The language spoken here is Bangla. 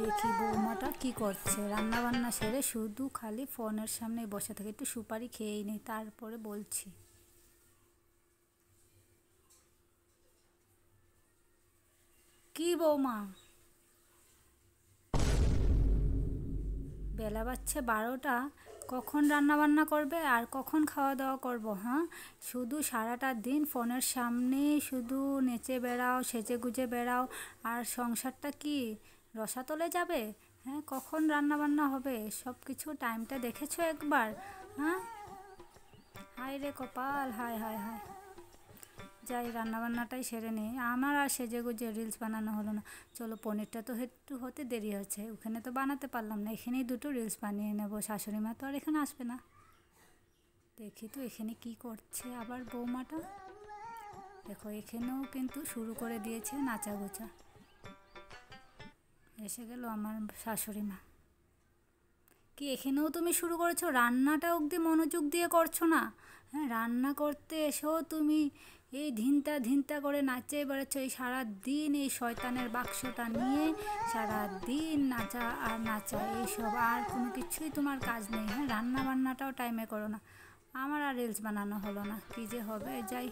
দেখি বৌমাটা কি করছে, রান্না বান্না সেরে শুধু খালি ফোনের সামনে বসে থাকে। একটু সুপারি খেয়েই নেই, তারপরে বলছি। কি বৌমা, বেলা বাজছে 12টা, কখন রান্না বান্না করবে আর কখন খাওয়া দাওয়া করবো? হ্যাঁ, শুধু সারাটা দিন ফোনের সামনে শুধু নেচে বেড়াও, সেজে গুজে বেড়াও, আর সংসারটা কি রসাতলে যাবে? হ্যাঁ, কখন রান্না বান্না হবে? সব কিছু টাইমটা দেখেছো একবার? হ্যাঁ, হায় রে কপাল, হায় হায় হায়। যাই, রান্নাবান্নাটাই সেরে নিই, আমার আর সেজে গুজে রিলস বানানো হলো না। চলো, পনিরটা তো একটু হতে দেরি হচ্ছে, ওখানে তো বানাতে পারলাম না, এখানেই দুটো রিলস বানিয়ে নেবো। শাশুড়ি মা তো আর এখানে আসবে না। দেখি তো এখানে কি করছে আবার বৌমাটা। দেখো, এখানেও কিন্তু শুরু করে দিয়েছে নাচাগোচা। এসে গেল আমার শাশুড়ি মা। কি এখানেও তুমি শুরু করেছো? রান্নাটা অবধি মনোযোগ দিয়ে করছো না? হ্যাঁ, রান্না করতে এসেও তুমি এই ধিনতা ধিনতা করে নাচে বেড়াচ্ছ। এই সারাদিন এই শয়তানের বাক্সটা নিয়ে সারাদিন নাচা আর নাচা, এইসব আর কোনো কিছুই তোমার কাজ নেই। হ্যাঁ, রান্না বান্নাটাও টাইমে করো না। আমার আর রিলস বানানো হলো না, কী যে হবে। যাই,